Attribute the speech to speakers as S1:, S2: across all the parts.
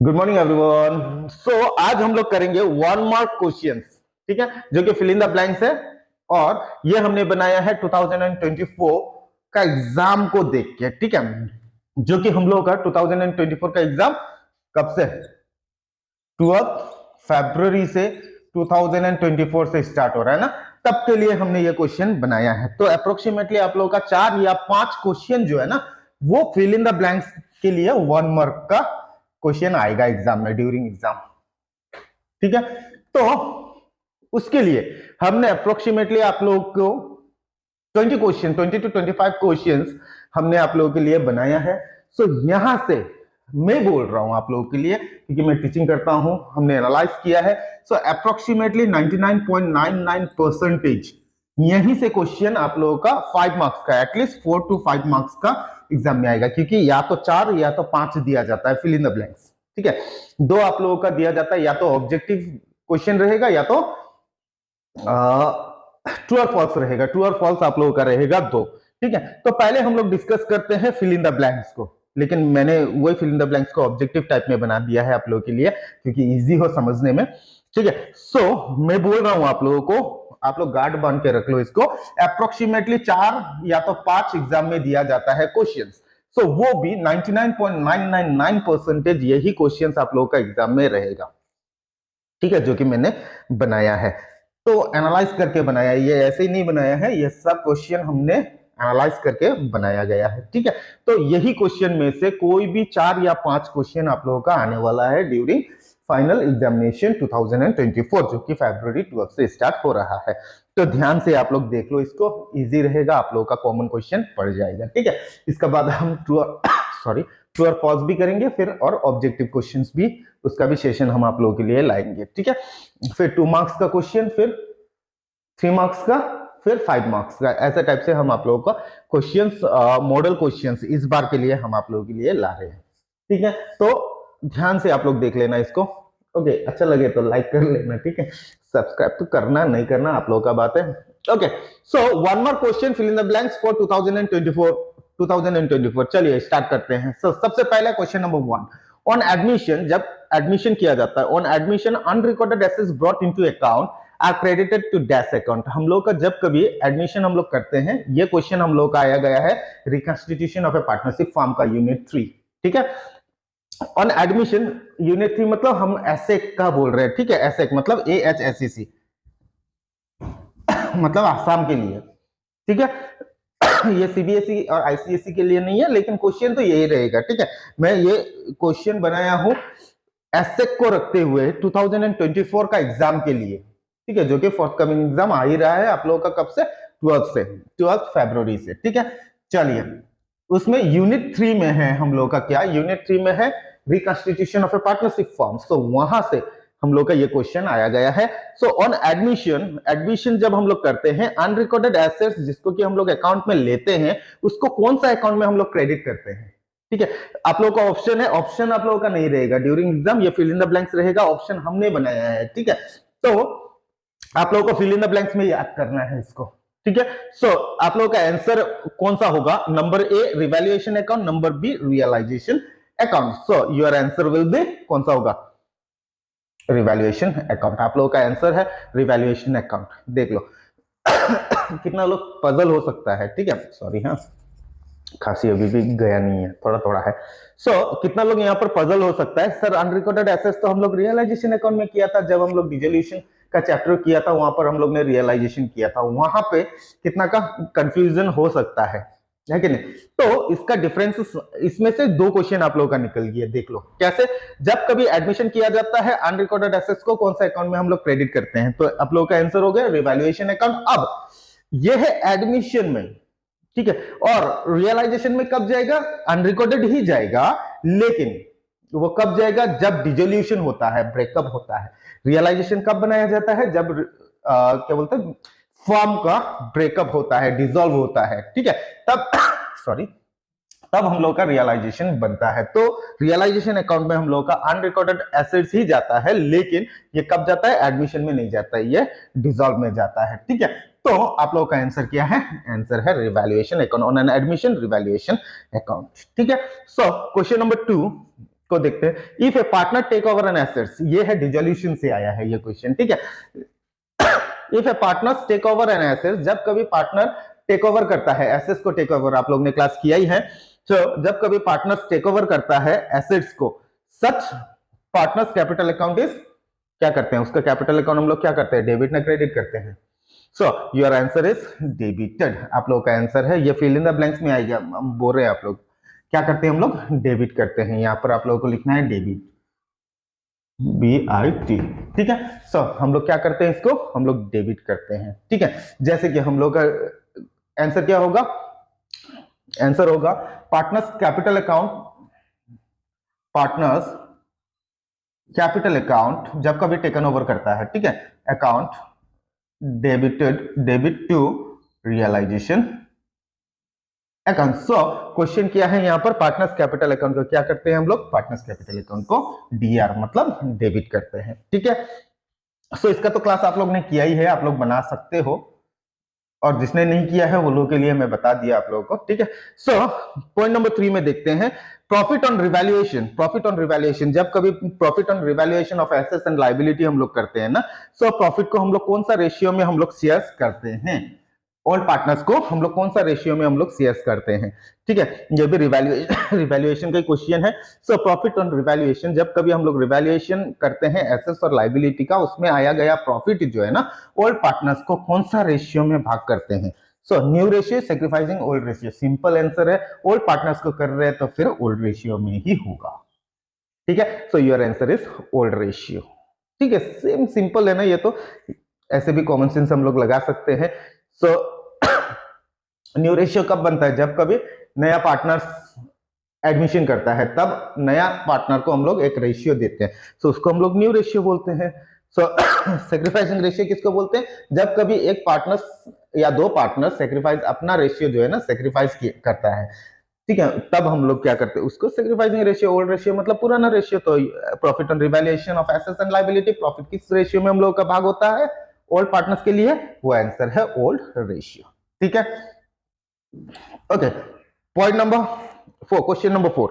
S1: Good morning everyone. सो आज हम लोग करेंगे 1 मार्क क्वेश्चंस, ठीक है, जो कि फिल इन द ब्लैंक्स है। और ये हमने बनाया है 2024 का एग्जाम को देख के, ठीक है, जो कि हम लोग का 2024 का एग्जाम कब से 12 फरवरी से 2024 से स्टार्ट हो रहा है ना, तब के लिए हमने ये क्वेश्चन बनाया है। तो अप्रोक्सीमेटली आप लोगों का 4 या 5 क्वेश्चन जो है ना, वो फिल इन द ब्लैंक्स के लिए 1 मार्क का क्वेश्चन आएगा एग्जाम में, ड्यूरिंग एग्जाम, ठीक है। तो उसके लिए हमने अप्रोक्सीमेटली आप लोगों को 20 क्वेश्चन, 20 to 25 क्वेश्चंस हमने आप लोगों के लिए बनाया है। सो यहां से मैं बोल रहा हूं आप लोगों के लिए, क्योंकि मैं टीचिंग करता हूं, हमने एनालाइज किया है। सो अप्रोक्सीमेटली 99.99% यहीं से क्वेश्चन आप लोगों का 5 मार्क्स का, एटलीस्ट 4 to 5 मार्क्स का एग्जाम में आएगा, क्योंकि या तो 4 या तो 5 दिया जाता है फिल इन द ब्लैंक्स, ठीक है। 2 आप लोगों का दिया जाता है, या तो ऑब्जेक्टिव क्वेश्चन रहेगा या तो ट्रू और फॉल्स रहेगा। ट्रू और फॉल्स आप लोगों का रहेगा 2, ठीक है। तो पहले हम लोग डिस्कस करते हैं फिल इन द ब्लैंक्स को, लेकिन मैंने वही फिल इन द ब्लैंक्स को ऑब्जेक्टिव टाइप में बना दिया है आप लोगों के लिए, क्योंकि इजी हो समझने में, ठीक है। सो मैं बोल रहा हूं आप लोगों को, आप लोग गार्ड बांध के रख लो इसको। अप्रोक्सीमेटली 4 या तो 5 एग्जाम में दिया जाता है क्वेश्चंस। सो वो भी 99.999% यही क्वेश्चंस आप लोगों का एग्जाम में रहेगा, ठीक है, जो कि मैंने बनाया है। तो एनालाइज करके बनाया है, ये ऐसे ही नहीं बनाया है, ये सब क्वेश्चन हमने एनालाइज करके बनाया गया है, ठीक है। तो यही क्वेश्चन में से कोई भी 4 या 5 क्वेश्चन आप लोगों का आने वाला है ड्यूरिंग फाइनल एग्जामिनेशन 2024, जो कि फरवरी 12 से स्टार्ट हो रहा है। तो ध्यान से आप लोग देख लो इसको, इजी रहेगा, आप लोगों का कॉमन क्वेश्चन पड़ जाएगा, ठीक है। इसके बाद हम ट्रू और फॉल्स भी करेंगे फिर, और ऑब्जेक्टिव क्वेश्चंस भी, उसका भी सेशन हम आप लोगों के लिए लाएंगे, ठीक है। फिर 2 मार्क्स का क्वेश्चन, फिर 3 मार्क्स का, फिर 5 मार्क्स का, ऐसे टाइप से हम आप लोगों का क्वेश्चंस, मॉडल क्वेश्चंस इस बार के लिए हम आप लोगों के लिए ला रहे हैं, ठीक है। तो ध्यान से आप लोग देख लेना इसको, ओके। अच्छा लगे तो लाइक कर लेना, ठीक है। सब्सक्राइब तो करना, नहीं करना आप लोगों का बात है, okay. So 1 mark question fill in the blanks for 2024। चलिए स्टार्ट करते हैं। सबसे पहला क्वेश्चन नंबर 1, ऑन एडमिशन, जब एडमिशन किया जाता है, on admission unrecorded assets brought into account are credited to dash account. हम लोग का जब कभी एडमिशन हम लोग करते हैं, ये क्वेश्चन हम लोग का आया गया है reconstitution of a partnership form का यूनिट 3, ठीक है। ऑन एडमिशन यूनिट 3 मतलब हम एसेक का बोल रहे हैं, ठीक है। एसेक मतलब AHSEC मतलब आसाम के लिए, ठीक है। ये CBSE और ICSE के लिए नहीं है, लेकिन क्वेश्चन तो यही रहेगा, ठीक है। मैं ये क्वेश्चन बनाया हूं एसेक को रखते हुए 2024 का एग्जाम के लिए, ठीक है, जो कि फोर्थकमिंग एग्जाम आ ही रहा है आप लोगों का कब से, 12 फरवरी से, ठीक है। चलिए, उसमें यूनिट 3 में है हम लोग का, क्या यूनिट 3 में है reconstitution of a partnership firm. So वहां से हम लोग का ये क्वेश्चन आया गया है। सो ऑन एडमिशन जब हम लोग करते हैं, अनरिकॉर्डेड एसेट्स जिसको कि हम लोग अकाउंट में लेते हैं, उसको कौन सा अकाउंट में हम लोग क्रेडिट करते हैं, ठीक है। आप लोगों का ऑप्शन है, ऑप्शन आप लोगों का नहीं रहेगा ड्यूरिंग एग्जाम, ये फिल इन द ब्लैंक्स रहेगा, ऑप्शन हमने बनाया है, ठीक है। तो आप लोगों को फिल इन द ब्लैंक्स में याद करना है इसको, ठीक है। सो आप लोगों का आंसर कौन सा होगा, number A revaluation account, number B realisation account. So your answer will be कौन सा होगा, रिवैल्यूएशन अकाउंट। आप लोगों का आंसर है रिवैल्यूएशन अकाउंट। देख लो कितना लोग पजल हो सकता है, ठीक है। सॉरी, हाँ, खांसी अभी भी गया नहीं है, थोड़ा थोड़ा है। कितना लोग यहाँ पर पजल हो सकता है, सर अनरिकॉर्डेड एसेट्स तो हम लोग रियलाइजेशन अकाउंट में किया था, जब हम लोग डिसोल्यूशन का चैप्टर किया था वहां पर हम लोग ने रियलाइजेशन किया था, वहां पे कितना का कंफ्यूजन हो सकता है कि नहीं। तो इसका डिफरेंस, इसमें से 2 क्वेश्चन आप लोगों का निकल गया, देख लो कैसे। जब कभी एडमिशन किया जाता है, अनरिकॉर्डेड एसेट्स को कौन सा अकाउंट में हम लोग क्रेडिट करते हैं, तो आप लोगों का आंसर हो गया रिवैल्यूएशन अकाउंट। अब यह है एडमिशन में, ठीक है, और रियलाइजेशन में कब जाएगा, अनरिकॉर्डेड ही जाएगा, लेकिन वो कब जाएगा, जब डिसोल्यूशन होता है, ब्रेकअप होता है। रियलाइजेशन कब बनाया जाता है, जब क्या बोलते हैं, फॉर्म का ब्रेकअप होता है, डिसॉल्व होता है, ठीक है, तब सॉरी, तब हम लोग का रियलाइजेशन बनता है। तो रियलाइजेशन अकाउंट में हम लोग का अनरिकॉर्डेड एसेट्स ही जाता है, लेकिन ये कब जाता है, एडमिशन में नहीं जाता है, ये डिसॉल्व में जाता है, ठीक है। तो आप लोगों का आंसर क्या है, आंसर है revaluation account, on an admission revaluation account, ठीक है। सो क्वेश्चन नंबर 2, को देखते हैं। If a partner take over an assets, ये है डिसोल्यूशन से आया है ये क्वेश्चन, ठीक है। If a partner take over an assets, जब कभी पार्टनर टेक ओवर करता है एसेट्स को, टेक ओवर आप लोग ने क्लास किया ही है। तो जब कभी पार्टनर टेक ओवर करता है एसेट्स को, सच पार्टनर्स कैपिटल अकाउंट इज, क्या करते हैं उसका कैपिटल अकाउंट हम लोग क्या करते हैं, डेबिट ना क्रेडिट करते हैं। सो योर आंसर इज डेबिटेड, आप लोगों का आंसर है ये। फिल इन द ब्लैंक्स में आएगा, हम बोल रहे हैं आप लोग क्या करते हैं, हम लोग डेबिट करते हैं। यहां पर आप लोगों को लिखना है डेबिट, BIT, ठीक है। सो हम लोग क्या करते हैं, इसको हम लोग डेबिट करते हैं, ठीक है। जैसे कि हम लोग का आंसर क्या होगा, आंसर होगा partners capital account, partners capital account जब कभी टेकन ओवर करता है, ठीक है, account debited, debit to realisation account. So question क्या है यहाँ पर, पार्टनर्स कैपिटल अकाउंट को क्या करते हैं हम लोग, पार्टनर्स कैपिटल अकाउंट को DR मतलब डेबिट करते हैं, ठीक है। सो इसका तो क्लास आप लोग ने किया ही है, आप लोग बना सकते हो, और जिसने नहीं किया है वो लोगों के लिए मैं बता दिया आप लोगों को, ठीक है। सो पॉइंट नंबर 3 में देखते हैं, profit on revaluation. Profit on revaluation, जब कभी profit on revaluation of assets and liability हम लोग करते हैं ना, सो प्रॉफिट को हम लोग कौन सा रेशियो में हम लोग शेयर्स करते हैं, ऑल पार्टनर्स को हम लोग कौन सा रेशियो में हम लोग शेयर्स करते हैं, ठीक है। ये भी रिवैल्यूएशन का क्वेश्चन है। सो प्रॉफिट ऑन रिवैल्यूएशन, जब कभी हम लोग रिवैल्यूएशन करते हैं एसेट्स और लायबिलिटी का, उसमें आया गया प्रॉफिट जो है ना, ऑल पार्टनर्स को कौन सा रेशियो में भाग करते हैं। So new ratio, sacrificing old ratio, simple answer है, ओल्ड पार्टनर्स को कर रहे हैं तो फिर ओल्ड रेशियो में ही होगा, ठीक है। सो your answer is old ratio, ठीक है। सेम सिंपल है ना ये, तो ऐसे भी कॉमन सेंस हम लोग लगा सकते हैं। सो न्यू रेशियो कब बनता है, जब कभी नया पार्टनर एडमिशन करता है, तब नया पार्टनर को हम लोग एक रेशियो देते हैं, सो उसको हम लोग न्यू रेशियो बोलते हैं। सो सैक्रिफाइसिंग रेशियो किसको बोलते हैं, जब कभी एक पार्टनर या दो पार्टनर सैक्रिफाइस, अपना रेशियो जो है ना सैक्रिफाइस करता है, ठीक है, तब हम लोग क्या करते हैं उसको सैक्रिफाइसिंग रेशियो। ओल्ड रेशियो मतलब पुराना रेशियो। तो profit on revaluation of assets and liability, profit किस रेशियो में हम लोग का भाग होता है, ओल्ड पार्टनर्स के लिए, वो आंसर है ओल्ड रेशियो, ठीक है। Okay, point number 4, question number 4।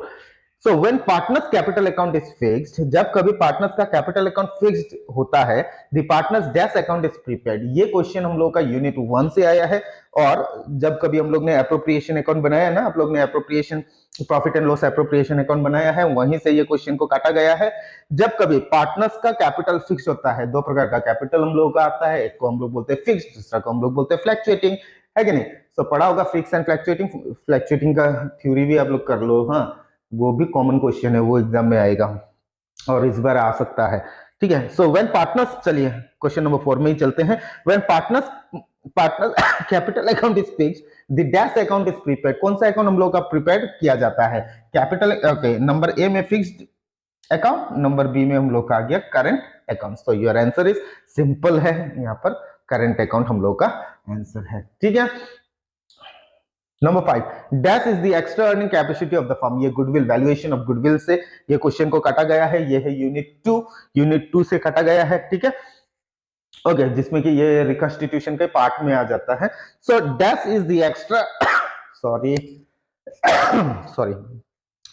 S1: So when partners capital account is fixed, जब कभी पार्टनर्स का कैपिटल अकाउंट फिक्स्ड होता है, the partners dash account is prepaid. ये क्वेश्चन हम लोग का यूनिट 1 से आया है, और जब कभी हम लोग ने एप्रोप्रिएशन अकाउंट बनाया ना, आप लोग ने appropriation, profit and loss appropriation account बनाया है, वहीं से ये क्वेश्चन को काटा गया है। जब कभी पार्टनर्स का कैपिटल फिक्स होता है, दो प्रकार का कैपिटल हम लोग का आता है, एक को हम लोग बोलते हैं फिक्स्ड, दूसरा को हम लोग बोलते हैं फ्लक्चुएटिंग, है कि नहीं। तो पढ़ा होगा फिक्स एंड फ्लक्चुएटिंग, फ्लक्चुएटिंग का थ्योरी भी आप लोग कर लो, हाँ, वो भी कॉमन क्वेश्चन है, वो एग्जाम में आएगा और इस बार आ सकता है, ठीक है। सो व्हेन पार्टनर्स, चलिए क्वेश्चन नंबर 4 में ही चलते हैं। When partners capital account is fixed, the dash account is prepaid. कौन सा अकाउंट हम लोग का प्रीपेड किया जाता है, कैपिटल, ओके, नंबर ए में फिक्स्ड अकाउंट, नंबर बी में हम लोग का आ गया करंट अकाउंट। तो योर आंसर इज सिंपल है, यहाँ पर करंट अकाउंट हम लोग का आंसर है, ठीक है। Number 5, dash is the extra earning capacity of the firm. ये गुडविल, वैल्यूएशन ऑफ गुडविल से ये क्वेश्चन को काटा गया है, ये है यूनिट 2 से काटा गया है, ठीक है। ओके, जिसमें कि ये रिकंस्टिट्यूशन के पार्ट में आ जाता है। So dash is the extra sorry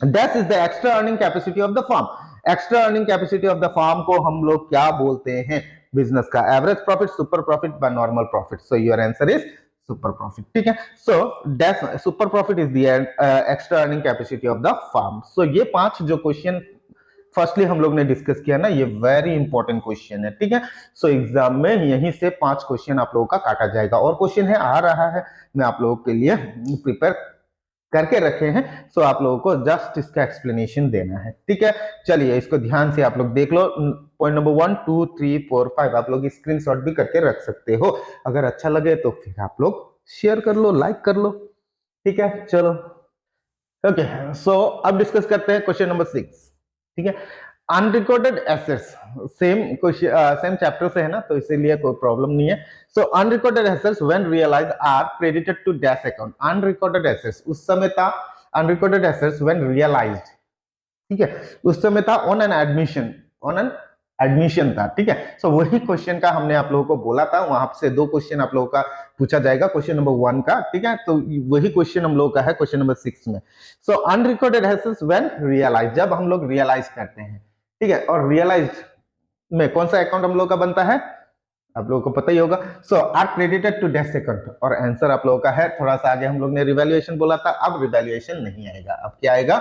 S1: dash is the extra earning capacity of the firm. Extra earning capacity of the firm को हम लोग क्या बोलते हैं, बिजनेस का average profit, super profit by normal profit. So your answer is super profit, ठीक है। So dash super profit is the extra earning capacity of the firm. So ये 5 जो क्वेश्चन फर्स्टली हम लोग ने डिस्कस किया ना, ये वेरी इंपॉर्टेंट क्वेश्चन है, ठीक है। सो एग्जाम में यहीं से 5 क्वेश्चन आप लोगों का काटा जाएगा, और क्वेश्चन है आ रहा है, मैं आप लोगों के लिए प्रिपेयर करके रखे हैं। सो आप लोगों को जस्ट इसका एक्सप्लेनेशन देना है, ठीक है। चलिए इसको ध्यान से आप लोग देख लो। पॉइंट नंबर 1 2 3 4 5 आप लोग स्क्रीनशॉट भी करके रख सकते हो, अगर अच्छा लगे तो फिर आप लोग शेयर कर लो, लाइक कर लो, ठीक है। चलो ओके, सो अब डिस्कस करते हैं क्वेश्चन नंबर 6, ठीक है। अनरिकॉर्डेड एसेट्स, सेम चैप्टर से है ना, तो इसीलिए कोई प्रॉब्लम नहीं है। So unrecorded assets when realised are credited to dash account. Unrecorded assets उस समय था, अनरिकॉर्डेड एसेट्स व्हेन रियलाइज्ड, ठीक है, उस समय था ऑन एन एडमिशन था, ठीक है। सो वही क्वेश्चन का हमने आप लोगों को बोला था, वहां से 2 क्वेश्चन आप लोगों का पूछा जाएगा क्वेश्चन नंबर 1 का, ठीक है। तो वही क्वेश्चन हम लोगों का है क्वेश्चन नंबर 6 में। सो अनरिकॉर्डेड एसेट्स व्हेन रियलाइज, जब हम लोग रियलाइज करते हैं, ठीक है। और रियलाइज में कौन सा अकाउंट हम लोग का बनता है, आप लोगों को पता ही होगा। So are credited to dash account, और आंसर आप लोगों का है, थोड़ा सा आगे हम लोग ने रिवैल्यूएशन बोला था, अब रिवैल्यूएशन नहीं आएगा, अब क्या आएगा,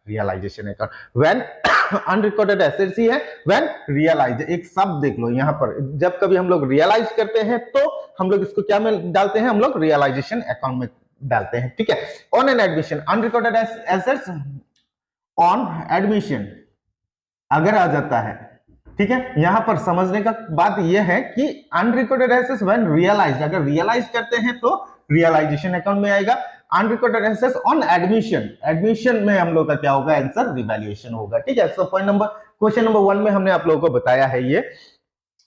S1: realisation account. When unrecorded assets ही है, व्हेन रियलाइज, एक शब्द देख लो यहाँ पर, जब कभी हम लोग रियलाइज करते हैं तो हम लोग इसको क्या में डालते हैं, हम लोग रियलाइजेशन अकाउंट में डालते हैं, ठीक है। On an admission, unrecorded assets on admission अगर आ जाता है, ठीक है। यहां पर समझने का बात यह है कि अनरिकॉर्डेड एसेट्स व्हेन रियलाइज्ड, अगर रियलाइज करते हैं तो रियलाइजेशन अकाउंट में आएगा। Unrecorded assets on admission, admission में हम लोग का क्या होगा, आंसर रिवैल्यूएशन होगा, ठीक है। So point number, question number 1 में हमने आप लोगों को बताया है ये।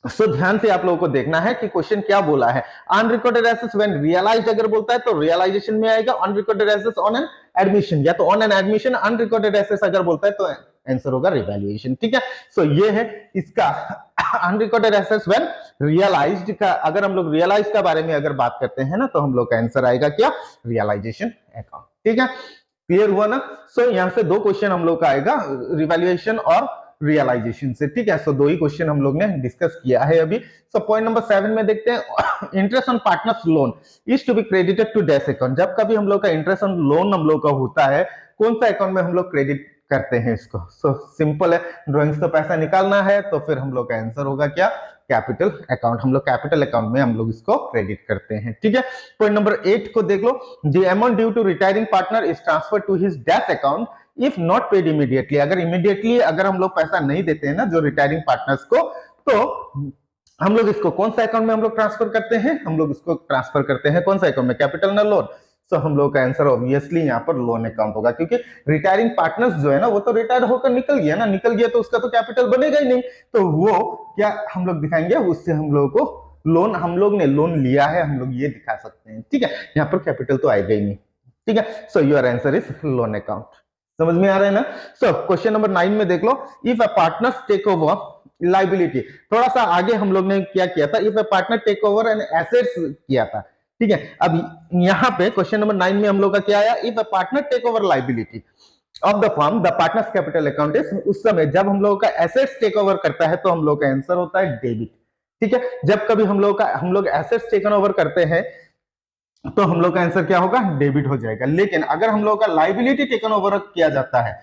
S1: सो ध्यान से आप लोगों को देखना है कि क्वेश्चन क्या बोला है। अनरिकॉर्डेड एसेट्स व्हेन रियलाइज्ड अगर बोलता है तो रियलाइजेशन में आएगा। Unrecorded assets on an admission, या तो on an admission, unrecorded assets अगर बोलता है तो आंसर होगा रिवैल्यूएशन, ठीक है। सो ये है इसका अनरिकॉर्डेड एसेट्स व्हेन रियलाइज्ड का, अगर हम लोग रियलाइज का बारे में अगर बात करते हैं ना, तो हम लोग का आंसर आएगा क्या, रियलाइजेशन अकाउंट, ठीक है। क्लियर हुआ ना। सो यहां से 2 क्वेश्चन हम लोग का आएगा, रिवैल्यूएशन और रियलाइजेशन से, ठीक है। सो 2 ही क्वेश्चन हम लोग ने डिस्कस किया है अभी। सो पॉइंट नंबर 7 में देखते हैं, interest on partners loan is to be credited to dash account, जब कभी हम लोग का इंटरेस्ट ऑन लोन हम लोग का होता है, कौन सा अकाउंट में हम लोग क्रेडिट करते हैं इसको। सो सिंपल है, ड्राइंग्स तो पैसा निकालना है, तो फिर हम लोग का आंसर होगा क्या, कैपिटल अकाउंट, हम लोग कैपिटल अकाउंट में हम लोग इसको क्रेडिट करते हैं, ठीक है। पॉइंट नंबर 8 को देख लो, the amount due to retiring partner is transfer to his dash account if not paid immediately, अगर इमीडिएटली अगर हम लोग पैसा नहीं देते हैं ना जो रिटायरिंग पार्टनर्स को, तो हम लोग इसको कौन सा अकाउंट में हम लोग ट्रांसफर करते हैं, हम लोग इसको ट्रांसफर करते हैं कौन सा अकाउंट में, कैपिटल ना लोन। सो हम लोग का आंसर ऑब्वियसली यहाँ पर लोन अकाउंट होगा, क्योंकि रिटायरिंग पार्टनर्स जो है ना, वो तो रिटायर होकर निकल गया ना, निकल गया तो उसका तो कैपिटल बनेगा ही नहीं, तो वो क्या हम लोग दिखाएंगे, उससे हम लोगों को लोन, हम लोग ने लोन लिया है, हम लोग ये दिखा सकते हैं, ठीक है। यहाँ पर कैपिटल तो आएगा ही नहीं, ठीक है। सो your answer is loan account, समझ में आ रहा है ना। सो क्वेश्चन नंबर 9 में देख लो, if a partners take over liability, थोड़ा सा आगे हम लोग ने क्या किया था, if a partner take over an assets किया था, ठीक है। अब यहां पे क्वेश्चन नंबर 9 में हम लोग का क्या आया, if a partner take over liability of the firm the partners capital account is, उस समय जब हम लोग का एसेट्स टेक ओवर करता है तो हम लोग का आंसर होता है डेबिट, ठीक है। जब कभी हम लोग एसेट्स टेकन ओवर करते हैं तो हम लोग का आंसर क्या होगा, डेबिट हो जाएगा। लेकिन अगर हम लोग का लाइबिलिटी टेकन ओवर किया जाता है,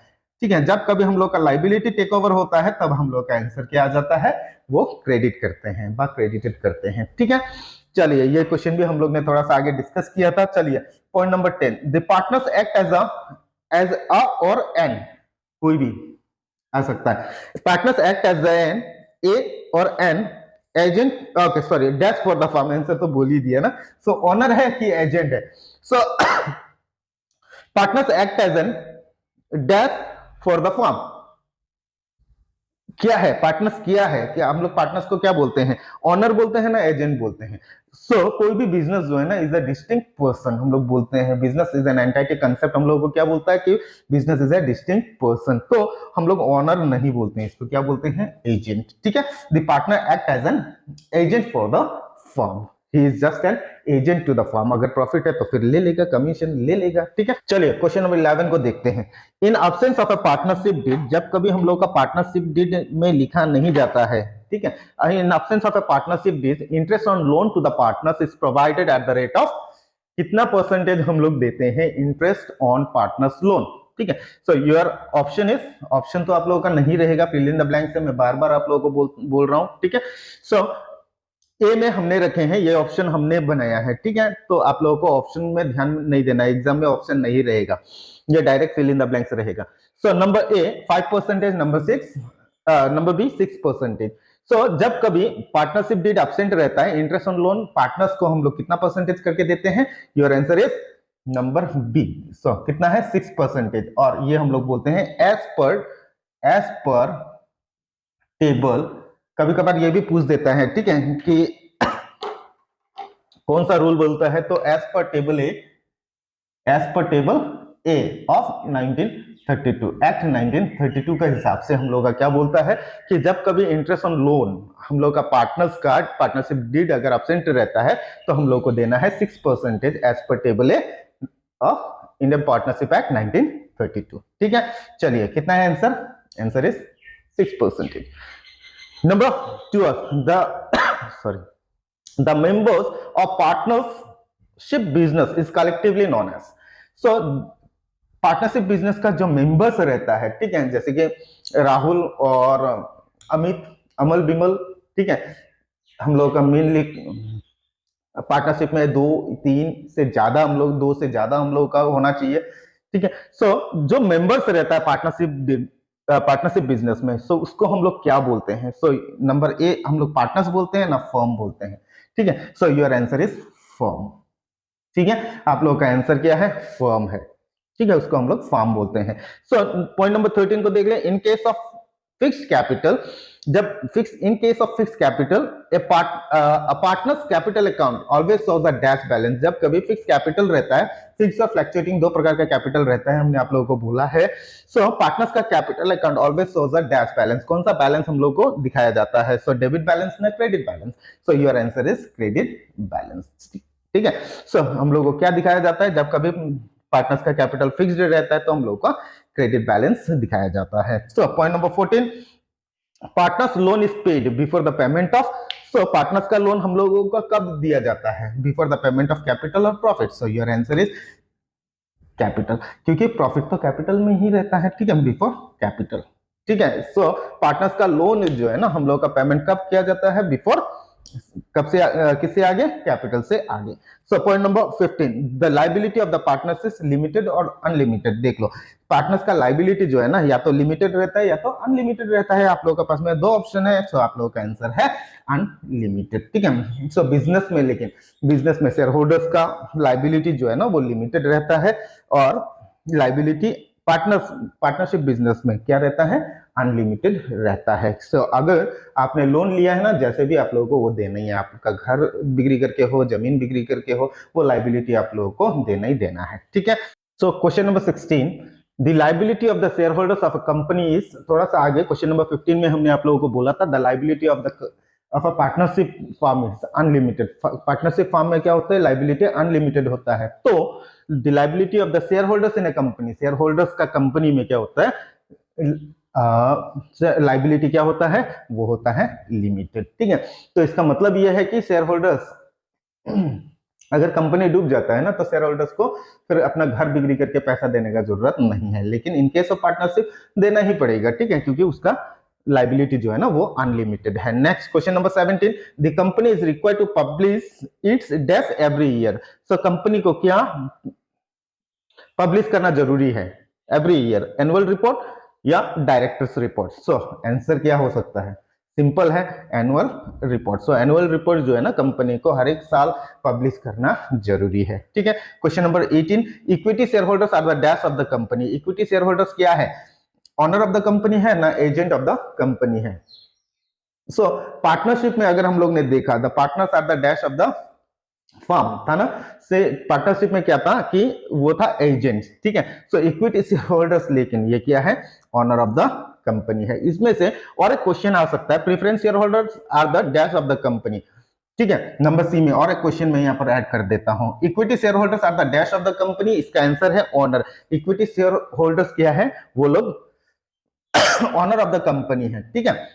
S1: ठीक है, जब कभी हम लोग का लाइबिलिटी टेक ओवर होता है तब हम लोग का आंसर क्या आ जाता है, वो क्रेडिट करते हैं, बा क्रेडिटेड करते हैं, ठीक है। चलिए ये क्वेश्चन भी हम लोग ने थोड़ा सा आगे डिस्कस किया था। चलिए point number 10, the partners act as a और एन, कोई भी आ सकता है, partners act as an a और an agent, okay sorry, dash for the firm, answer तो बोल ही दिया ना। सो ओनर है कि एजेंट है, so partners act as an dash for the firm, क्या है पार्टनर्स, क्या है, क्या हम लोग पार्टनर्स को क्या बोलते हैं, ऑनर बोलते हैं ना, एजेंट बोलते हैं। सो कोई भी बिजनेस जो है ना इज अ डिस्टिंक्ट पर्सन, हम लोग बोलते हैं business is an entity concept, हम लोगों को क्या बोलता है कि business is a distinct person, तो हम लोग ऑनर नहीं बोलते हैं, इसको क्या बोलते हैं, एजेंट, ठीक है। The partner act as an agent for the firm, he is just an agent to the firm, अगर प्रॉफिट है तो फिर ले लेगा, कमीशन ले लेगा, ठीक है। चलिए क्वेश्चन नंबर 11 को देखते हैं, in absence of a partnership deed, जब कभी हम लोग का पार्टनरशिप डीड में लिखा नहीं जाता है, ठीक है, in absence of a partnership deed interest on loan to the partners is provided at the rate of, कितना परसेंटेज हम लोग देते हैं इंटरेस्ट ऑन पार्टनर्स लोन, ठीक है। So your option is, option तो आप लोगों का नहीं रहेगा, फिल इन द ब्लैंक से मैं बार बार आप लोगों को बोल रहा हूं, ठीक है। सो ए में हमने रखे हैं, ये ऑप्शन हमने बनाया है, ठीक है, तो आप लोगों को ऑप्शन में ध्यान नहीं देना, एग्जाम में ऑप्शन नहीं रहेगा, ये direct fill in the blanks रहेगा। So number A 5%, number B 6%। So जब कभी पार्टनरशिप डीड एब्सेंट रहता है, इंटरेस्ट ऑन लोन पार्टनर्स को हम लोग कितना परसेंटेज करके देते हैं, your answer is number B. So कितना है, 6%, और ये हम लोग बोलते हैं एज पर टेबल, कभी कभार ये भी पूछ देता है, ठीक है, कि कौन सा रूल बोलता है, तो as per table A of 19 32 act 1932 का हिसाब से हम लोग का क्या बोलता है कि जब कभी इंटरेस्ट ऑन लोन हम लोग का पार्टनर्स का पार्टनरशिप डीड अगर एब्सेंट रहता है तो हम लोग को देना है 6% as per table A of Indian Partnership Act 1932। ठीक है, चलिए कितना है answer? Answer is 6%। Number 12, the members of partnership business is collectively known as। so partnership business का जो मेंबर्स रहता है, ठीक है, जैसे कि राहुल और अमित, अमल, बिमल, ठीक है, हम लोग का मेनली पार्टनरशिप में दो से ज्यादा हम लोग का होना चाहिए। ठीक है, सो जो मेंबर्स रहता है पार्टनरशिप बिजनेस में, सो उसको हम लोग क्या बोलते हैं? सो नंबर ए हम लोग पार्टनर्स बोलते हैं ना फर्म बोलते हैं। ठीक है, सो योर आंसर इज फर्म। ठीक है, आप लोग का आंसर क्या है? फर्म है। ठीक है, उसको हम लोग फर्म बोलते हैं। सो पॉइंट नंबर 13 को देख ले। In case of fixed capital, in case of fixed capital partners capital account always shows a dash balance. जब कभी फिक्स कैपिटल रहता है, फिक्स और फ्लक्चुएटिंग दो प्रकार का कैपिटल रहता है, हमने आप लोगों को बोला है। सो पार्टनर्स का capital account always shows a dash balance. कौन सा बैलेंस हम लोग को दिखाया जाता है? सो डेबिट बैलेंस ना credit balance? So your answer is credit balance. ठीक है, सो हम लोग को क्या दिखाया जाता है? जब कभी पार्टनर्स का कैपिटल फिक्स्ड रहता है तो हम लोग का क्रेडिट बैलेंस दिखाया जाता है। So point number 14, partners loan is paid before the payment of. So partners का लोन हम लोगों का कब दिया जाता है? Before the payment of capital और profit. So your answer is capital, क्योंकि प्रॉफिट तो कैपिटल में ही रहता है। ठीक है, बिफोर कैपिटल। ठीक है, सो पार्टनर्स का लोन जो है ना हम लोग का पेमेंट कब किया जाता है? बिफोर, कब से किससे आगे? कैपिटल से आगे। सो point number 15, the liability of the partners is limited और अनलिमिटेड। देख लो, पार्टनर्स का लाइबिलिटी जो है ना या तो लिमिटेड रहता है या तो अनलिमिटेड रहता है। आप लोगों के पास में दो ऑप्शन है, सो आप लोगों का आंसर है अनलिमिटेड। ठीक है, सो बिजनेस में, लेकिन बिजनेस में शेयर होल्डर्स का लाइबिलिटी जो है ना वो लिमिटेड रहता है और लाइबिलिटी पार्टनरशिप बिजनेस में क्या रहता है? अनलिमिटेड रहता है। सो अगर आपने लोन लिया है ना, जैसे भी आप लोगों को वो देना ही है। आपका घर बिक्री करके हो, जमीन बिक्री करके हो, वो लाइबिलिटी आप लोगों को देना ही देना है। ठीक है, so question number 16, the liability of the share holders of a company is. थोड़ा सा आगे क्वेश्चन नंबर 15 में हमने आप लोगों को बोला था the liability of a partnership firm is unlimited. Partnership firm में क्या होता है? लाइबिलिटी अनलिमिटेड होता है। तो the liability of the share holders in a company, share holders का कंपनी में क्या होता है? लाइबिलिटी क्या होता है? वो होता है लिमिटेड। ठीक है, तो इसका मतलब यह है कि शेयर होल्डर्स अगर कंपनी डूब जाता है ना तो शेयर होल्डर्स को फिर अपना घर बिक्री करके पैसा देने का जरूरत नहीं है, लेकिन इन केस ऑफ पार्टनरशिप देना ही पड़ेगा। ठीक है, क्योंकि उसका लाइबिलिटी जो है ना वो अनलिमिटेड है। Next question number 17, the company is required to publish its dash every year. सो कंपनी को क्या पब्लिश करना जरूरी है एवरी ईयर? एनुअल रिपोर्ट या डायरेक्टर्स रिपोर्ट? सो आंसर क्या हो सकता है? सिंपल है, annual report. So annual report जो है ना कंपनी को हर एक साल पब्लिश करना जरूरी है। ठीक है, question number 18, equity share holders are the dash of the company. Equity share holders क्या है? ऑनर ऑफ द कंपनी है ना एजेंट ऑफ द कंपनी है। सो पार्टनरशिप में अगर हम लोग ने देखा the partners are the dash of the firm था ना, से पार्टनरशिप में क्या था कि वो था एजेंट। ठीक है, सो इक्विटी शेयर होल्डर्स, लेकिन ये क्या है? ऑनर ऑफ द कंपनी है। इसमें से और एक क्वेश्चन आ सकता है, preference share holders are the dash of the company. ठीक है, नंबर सी में और एक क्वेश्चन मैं यहाँ पर ऐड कर देता हूं, equity share holders are the dash of the company. इसका आंसर है ऑनर। इक्विटी शेयर होल्डर्स क्या है? वो लोग ऑनर ऑफ द कंपनी है। ठीक है,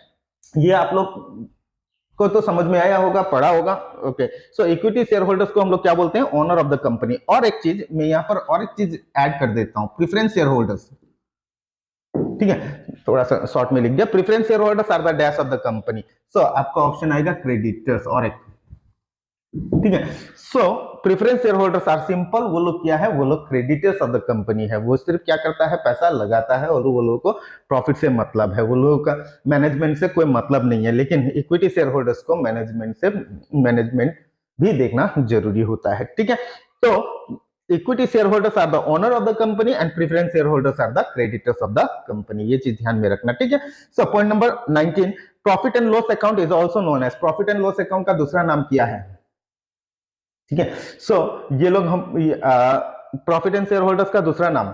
S1: ये आप लोग को तो समझ में आया होगा, पढ़ा होगा। Okay, so equity share holders को हम लोग क्या बोलते हैं? Owner of the company. और एक चीज मैं यहाँ पर और एक चीज ऐड कर देता हूं, प्रेफरेंस शेयर होल्डर्स। ठीक है, थोड़ा सा शॉर्ट में लिख दिया, preference share holders are the dash of the company. So आपका ऑप्शन आएगा क्रेडिटर्स। और एक, ठीक है, so preference share holders are simple, वो लोग क्या है? वो लोग क्रेडिटर्स ऑफ द कंपनी है। वो सिर्फ क्या करता है? पैसा लगाता है और वो लोगों को प्रॉफिट से मतलब है, वो लोगों का मैनेजमेंट से कोई मतलब नहीं है। लेकिन इक्विटी शेयर होल्डर्स को मैनेजमेंट भी देखना जरूरी होता है। ठीक है, तो equity share holders are the owner of the company and preference share holders are the creditors of the company. ये चीज ध्यान में रखना। ठीक है, so point number 19, profit and loss account is also known as. Profit and loss account का दूसरा नाम क्या है? ठीक है, सो ये लोग हम प्रॉफिट एंड शेयर होल्डर्स का दूसरा नाम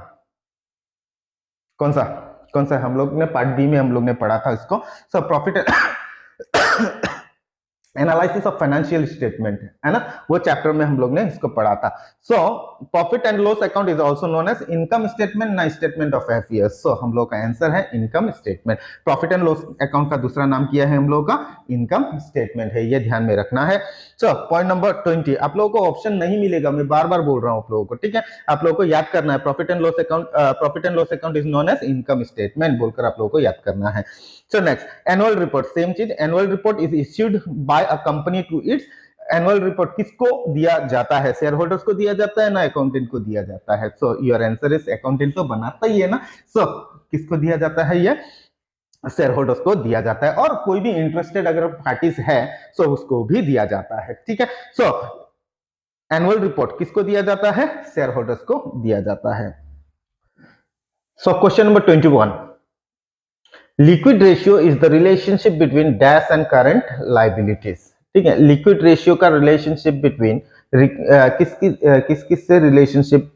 S1: कौन सा हम लोग ने पार्ट बी में हम लोग ने पढ़ा था इसको। So profit analysis of financial statement है ना, वो चैप्टर में हम लोग ने इसको पढ़ा था। So profit and loss account is also known as income statement, ना स्टेटमेंट ऑफ अफेयर्स। सो हम लोग का आंसर है income statement. Profit and loss account का दूसरा नाम किया है हम लोग का इनकम स्टेटमेंट है, ये ध्यान में रखना है। सो पॉइंट नंबर 20, आप लोगों को ऑप्शन नहीं मिलेगा, मैं बार बार बोल रहा हूं आप लोगों को, ठीक है। आप लोगों को याद करना है profit and loss account is known as income statement बोलकर आप लोगों को याद करना है। So next, annual report, same चीज, annual report is issued by a company to its, annual report किसको दिया जाता है, शेयर होल्डर्स को दिया जाता है ना अकाउंटेंट को दिया जाता है। सो योर आंसर इज अकाउंटेंट तो बनाता ही है ना, सो किसको दिया जाता है, ये शेयर होल्डर्स को दिया जाता है, और कोई भी इंटरेस्टेड अगर पार्टीज है सो उसको भी दिया जाता है, ठीक है। सो एनुअल रिपोर्ट किसको दिया जाता है, शेयर होल्डर्स को दिया जाता है। So question number 21, liquid ratio is the relationship between dash and current liabilities, ठीक है। लिक्विड रेशियो का रिलेशनशिप बिटवीन किस किस से रिलेशनशिप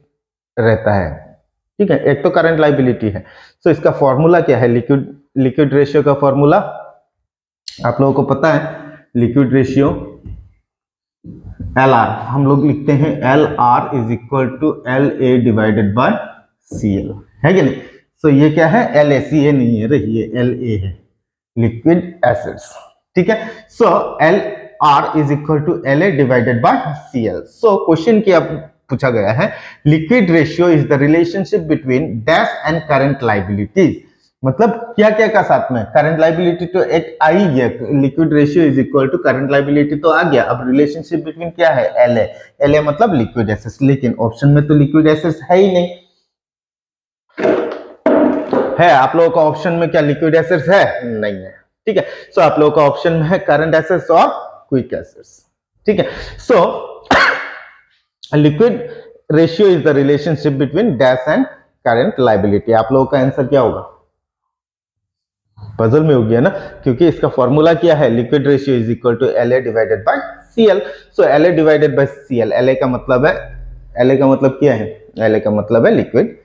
S1: रहता है, ठीक है। एक तो करंट लाइबिलिटी है, सो इसका फॉर्मूला क्या है, लिक्विड रेशियो का फॉर्मूला आप लोगों को पता है, लिक्विड रेशियो LR, हम लोग लिखते हैं LR is equal to LA divided by CL, है कि नहीं। सो ये क्या है, LACA नहीं है, ये LA है, लिक्विड एसेट्स, ठीक है। So LR is equal to LA divided by CL। So question क्या पूछा गया है, liquid ratio is the relationship between dash and current liabilities, मतलब क्या क्या का साथ में, करंट लाइबिलिटी तो एक आई है, liquid ratio is equal to current liability तो आ गया, अब रिलेशनशिप बिटवीन क्या है, LA मतलब लिक्विड एसेट्स, लेकिन ऑप्शन में तो लिक्विड एसेट्स है ही नहीं, है आप लोगों का ऑप्शन में क्या लिक्विड एसेट्स है, नहीं है, ठीक है। सो आप लोगों का ऑप्शन में है करंट एसेट्स और क्विक एसेट्स, ठीक है। So liquid ratio is the relationship between dash and current liability, आप लोगों का आंसर क्या होगा, पजल में हो गया ना, क्योंकि इसका फॉर्मूला क्या है, liquid ratio is equal to LA divided by CL। So LA divided by CL, LA का मतलब क्या है, LA का मतलब है लिक्विड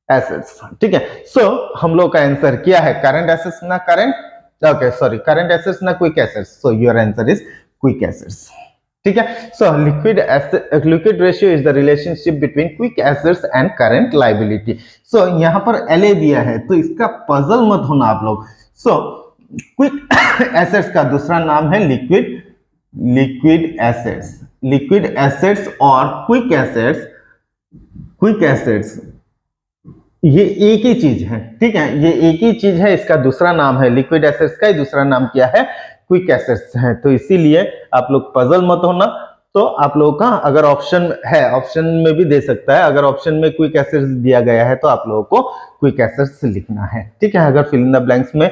S1: एसेट्स, ठीक है। सो हम लोग का आंसर क्या है, करंट एसेट्स ना करंट एसेट्स ना quick assets, so your answer is quick assets, ठीक है। So liquid ratio is the relationship between quick assets and current liability. So यहां पर LA दिया है तो इसका पजल मत होना आप लोग। सो क्विक एसेट्स का दूसरा नाम है लिक्विड एसेट्स और क्विक एसेट्स ये एक ही चीज है, ठीक है, ये एक ही चीज है, इसका दूसरा नाम है लिक्विड एसेट्स का दूसरा नाम क्या है, क्विक एसेट्स है। तो इसीलिए आप लोग पजल मत होना। तो आप लोगों का अगर ऑप्शन है, ऑप्शन में भी दे सकता है, अगर ऑप्शन में क्विक एसेट्स दिया गया है तो आप लोगों को क्विक एसेट्स लिखना है, ठीक है। अगर फिल इन द ब्लैंक्स में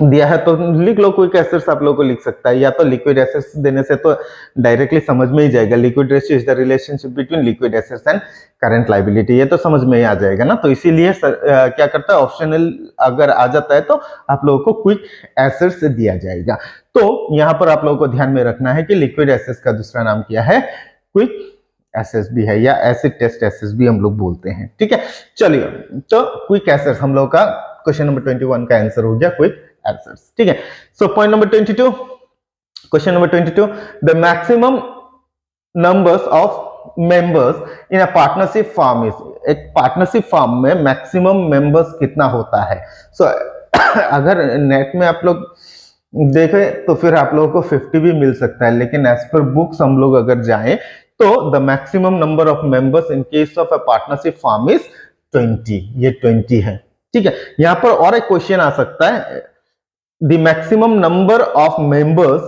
S1: दिया है तो लिख लो क्विक एसेट्स, आप लोगों को लिख सकता है, या तो लिक्विड एसेट्स देने से तो डायरेक्टली समझ में ही जाएगा, liquid ratio is the relationship between liquid assets and current liability, ये तो समझ में ही आ जाएगा ना। तो इसीलिए क्या करता है, ऑप्शनल अगर आ जाता है तो आप लोगों को क्विक एसेट्स दिया जाएगा। तो यहाँ पर आप लोगों को ध्यान में रखना है कि लिक्विड एसेट्स का दूसरा नाम क्या है, क्विक एसेट्स भी है, या एसिड टेस्ट एसेट्स भी हम लोग बोलते हैं, ठीक है। चलिए, तो क्विक एसेट्स हम लोग का क्वेश्चन नंबर 21 का आंसर हो गया, क्विक एसेट्स, ठीक है। So point number 22, question number 22, the maximum numbers of members in a partnership firm is, एक पार्टनरशिप फर्म में मैक्सिमम मेंबर्स कितना होता है। सो अगर नेट में आप लोग देखें तो फिर आप लोगों को 50 भी मिल सकता है, लेकिन एज पर बुक्स हम लोग अगर जाएं तो the maximum number of members in case of a partnership firm is 20, ये 20 है, ठीक है। यहां पर और एक क्वेश्चन आ सकता है, the maximum number of members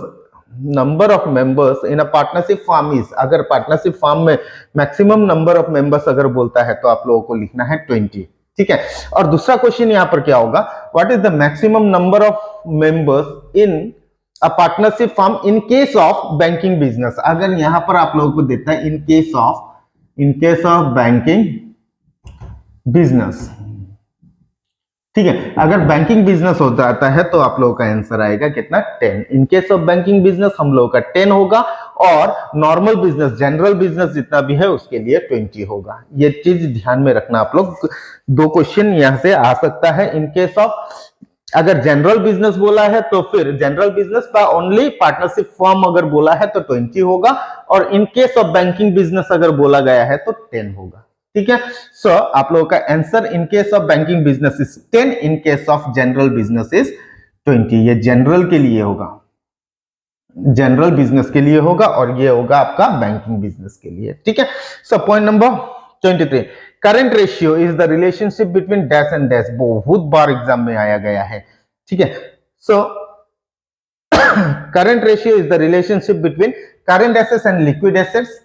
S1: in a partnership firm is, अगर पार्टनरशिप फर्म में मैक्सिमम नंबर ऑफ मेंबर्स अगर बोलता है तो आप लोगों को लिखना है 20, ठीक है। और दूसरा क्वेश्चन यहां पर क्या होगा, what is the maximum number of members in a partnership firm in case of banking business, अगर यहां पर आप लोगों को देता है in case of banking business, ठीक है। अगर बैंकिंग बिजनेस हो जाता है तो आप लोगों का आंसर आएगा कितना 10। In case of banking business हम लोगों का 10 होगा और नॉर्मल बिजनेस जनरल बिजनेस जितना भी है उसके लिए 20 होगा। ये चीज ध्यान में रखना आप लोग। दो क्वेश्चन यहां से आ सकता है। इन केस ऑफ अगर जनरल बिजनेस बोला है तो फिर जनरल बिजनेस का ओनली पार्टनरशिप फर्म अगर बोला है तो 20 होगा और in case of banking business अगर बोला गया है तो 10 होगा। ठीक है। सो आप लोगों का answer in case of banking business is 10, in case of general business is 20। ये जनरल के लिए होगा, जनरल बिजनेस के लिए होगा और ये होगा आपका बैंकिंग बिजनेस के लिए। ठीक है। So point number 23, current ratio is the relationship between dash and dash. बहुत बार एग्जाम में आया गया है। ठीक है। So current ratio is the relationship between current assets and liquid assets.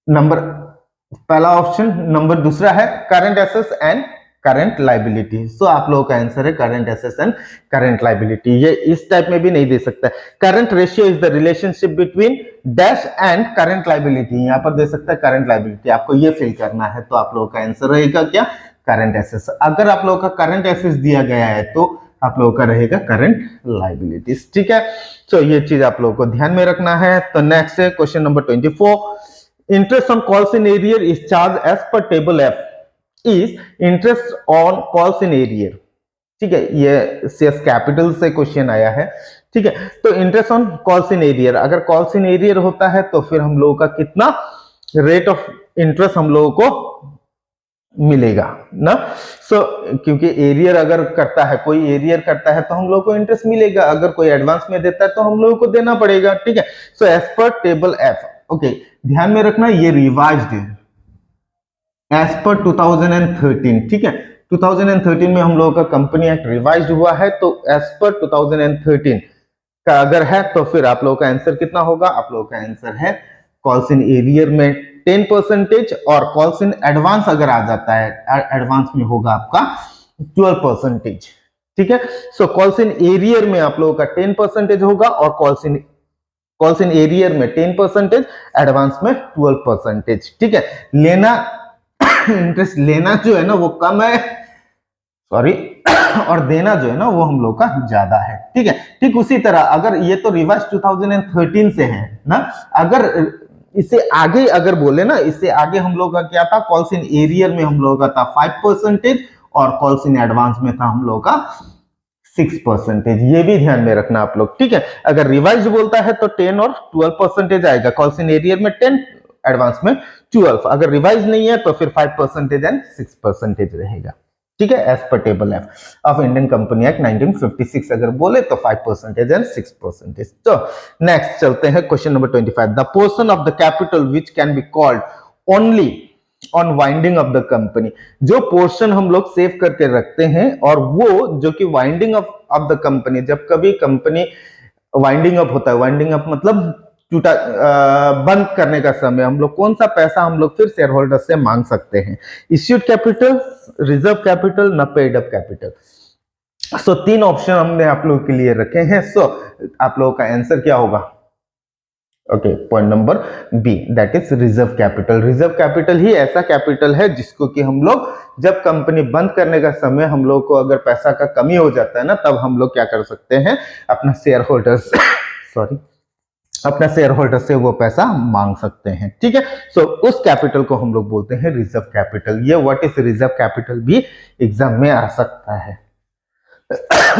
S1: Number पहला ऑप्शन। नंबर दूसरा है current assets and current liability. So आप लोगों का आंसर है current assets and current liability. ये इस टाइप में भी नहीं दे सकता। Current ratio is the relationship between dash and current liability. यहां पर दे सकता है करंट लाइबिलिटी। आपको ये फिल करना है तो आप लोगों का आंसर रहेगा क्या, करंट एसेट्स। अगर आप लोगों का करंट एसेट्स दिया गया है तो आप लोगों का रहेगा करंट लाइबिलिटीज। ठीक है। तो ये चीज आप लोगों को ध्यान में रखना है। तो नेक्स्ट है question number 24, interest on calls in arrear is charged as per table F is interest on calls in arrear। ठीक है। ये शेयर्स कैपिटल से क्वेश्चन आया है। ठीक है। तो interest on calls in arrear, अगर कॉल्स इन एरियर होता है तो फिर हम लोगों का कितना रेट ऑफ इंटरेस्ट हम लोगों को मिलेगा ना। सो क्योंकि एरियर अगर करता है, कोई एरियर करता है तो हम लोगों को इंटरेस्ट मिलेगा, अगर कोई एडवांस में देता है तो हम लोगों को देना पड़ेगा। ठीक है। So as per table F. Okay, ध्यान में रखना ये रिवाइज्ड है एज पर 2013। ठीक है। 2013 में हम लोगों का कंपनी एक्ट रिवाइज्ड हुआ है तो एज पर 2013 का अगर है तो फिर आप लोगों का आंसर कितना होगा, आप लोगों का आंसर है कॉल्स इन एरियर में 10% और कॉल्स इन एडवांस अगर आ जाता है एडवांस में होगा आपका 12%। ठीक है। सो कॉल्स इन एरियर में आप लोगों का 10% होगा और कॉल्स इन एरियर में 10%, एडवांस में 12%। ठीक है। लेना इंटरेस्ट लेना जो है ना वो कम है, सॉरी, और देना जो है ना वो हम लोग का ज्यादा है। ठीक है। ठीक उसी तरह अगर ये तो रिवाइज 2013 से है ना, अगर इससे आगे अगर बोले ना, इससे आगे हम लोग का क्या था, कॉल्स इन एरियर में हम लोग का था 5% और कॉल्स इन एडवांस में था हम लोग का 6%। ये भी ध्यान में रखना आप लोग। ठीक है। अगर रिवाइज बोलता है तो 10 और 12% आएगा, कॉल्स इन एरियर में 10, एडवांस में 12। अगर रिवाइज नहीं है तो फिर 5% एंड 6% रहेगा। ठीक है। As per table F of Indian company act 1956 अगर बोले तो 5% एंड 6%। तो नेक्स्ट चलते हैं question number 25, the portion of the capital which can be called only on winding of the company. जो पोर्शन हम लोग सेव करके रखते हैं और वो जो कि वाइंडिंग ऑफ द कंपनी, जब कभी कंपनी वाइंडिंग अप होता है, वाइंडिंग अप मतलब टूटा बंद करने का समय, हम लोग कौन सा पैसा हम लोग फिर शेयर होल्डर से मांग सकते हैं, इश्यूड कैपिटल, रिजर्व कैपिटल, न पेड अप कैपिटल। सो 3 ऑप्शन हमने आप लोगों के लिए रखे हैं। सो आप लोगों का आंसर क्या होगा, okay, point number B, that is reserve capital. Reserve capital ही ऐसा कैपिटल है जिसको कि हम लोग जब कंपनी बंद करने का समय हम लोग को अगर पैसा का कमी हो जाता है ना, तब हम लोग क्या कर सकते हैं, अपना शेयर होल्डर्स सॉरी अपना शेयर होल्डर से वो पैसा मांग सकते हैं। ठीक है। सो उस कैपिटल को हम लोग बोलते हैं रिजर्व कैपिटल। ये व्हाट इज रिजर्व कैपिटल भी एग्जाम में आ सकता है।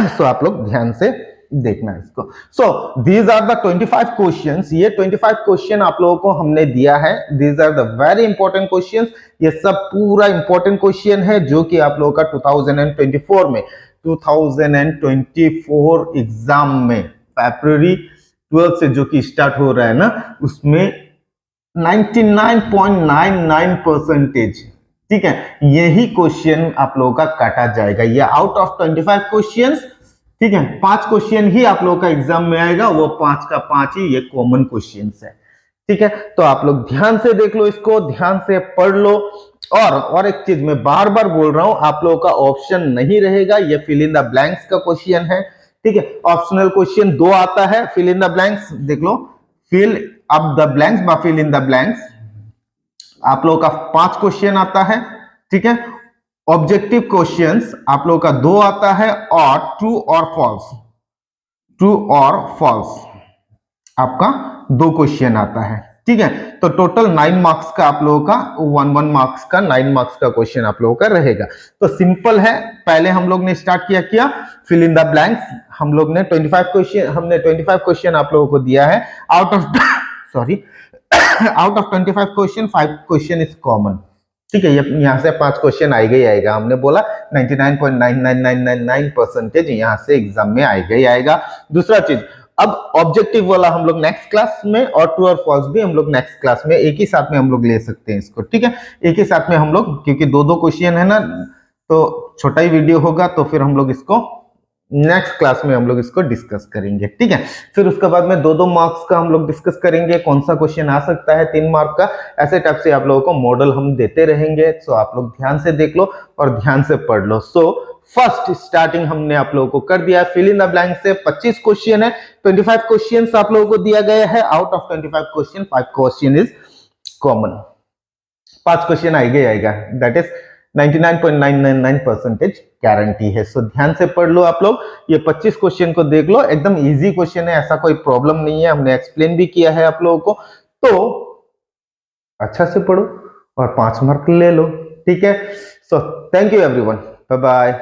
S1: सो आप लोग ध्यान से देखना इसको। So these are the 25 questions. ये 25 क्वेश्चन आप लोगों को हमने दिया है। These are the very important questions. ये सब पूरा इंपॉर्टेंट क्वेश्चन है जो कि आप लोगों का 2024 में 2024 एग्जाम में फरवरी 12 से जो कि स्टार्ट हो रहा है ना, उसमें 99.99%, ठीक है, यही क्वेश्चन आप लोगों का काटा जाएगा। ये आउट ऑफ 25 क्वेश्चंस, ठीक है, 5 क्वेश्चन ही आप लोगों का एग्जाम में आएगा, वो 5 का 5 ही ये कॉमन क्वेश्चंस है। ठीक है। तो आप लोग ध्यान से देख लो इसको, ध्यान से पढ़ लो। और एक चीज मैं बार बार बोल रहा हूं, आप लोगों का ऑप्शन नहीं रहेगा, ये फिल इन द ब्लैंक्स का क्वेश्चन है। ठीक है। ऑप्शनल क्वेश्चन 2 आता है, फिल इन द ब्लैंक्स देख लो, फिल अप द ब्लैंक्स बा फिल इन द ब्लैंक्स। आप लोगों का 5 क्वेश्चन आता है। ठीक है। ऑब्जेक्टिव क्वेश्चंस आप लोगों का 2 आता है और ट्रू और फॉल्स, ट्रू और फॉल्स आपका 2 क्वेश्चन आता है, ठीक है। तो टोटल 9 मार्क्स का आप लोगों का 1 मार्क्स का 9 मार्क्स का क्वेश्चन आप लोगों का रहेगा। तो सिंपल है, पहले हम लोग ने स्टार्ट किया फिल इन द ब्लैंक्स। हम लोग ने 25 क्वेश्चन आप लोगों को दिया है। Out of sorry out of 25 question 5 question is common, ठीक है। यहाँ से 5 क्वेश्चन आएगा ही आएगा। हमने बोला 99.99999% यहाँ से एग्जाम में आएगा ही आएगा। दूसरा चीज, अब ऑब्जेक्टिव वाला हम लोग नेक्स्ट क्लास में और ट्रू और फॉल्स भी हम लोग नेक्स्ट क्लास में एक ही साथ में हम लोग ले सकते हैं इसको, ठीक है। एक ही साथ में हम लोग, क्योंकि 2-2 क्वेश्चन है ना, तो छोटा ही वीडियो होगा, तो फिर हम लोग इसको नेक्स्ट क्लास में हम लोग इसको डिस्कस करेंगे, ठीक है। फिर उसके बाद में 2-2 मार्क्स का हम लोग डिस्कस करेंगे, कौन सा क्वेश्चन आ सकता है 3 मार्क का, ऐसे टाइप से आप लोगों को मॉडल हम देते रहेंगे। सो आप लोग ध्यान से देख लो और ध्यान से पढ़ लो। सो फर्स्ट स्टार्टिंग हमने आप लोगों को कर दिया। फिल इन द ब्लैंक से 25 क्वेश्चन है, 25 क्वेश्चन आप लोगों को दिया गया है। Out of 25 question 5 question is common, 5 question आएगा, दैट इज 99.999% गारंटी है। सो ध्यान से पढ़ लो आप लोग, ये 25 क्वेश्चन को देख लो, एकदम इजी क्वेश्चन है, ऐसा कोई प्रॉब्लम नहीं है, हमने एक्सप्लेन भी किया है आप लोगों को। तो अच्छा से पढ़ो और 5 मार्क ले लो, ठीक है। So thank you everyone, bye bye.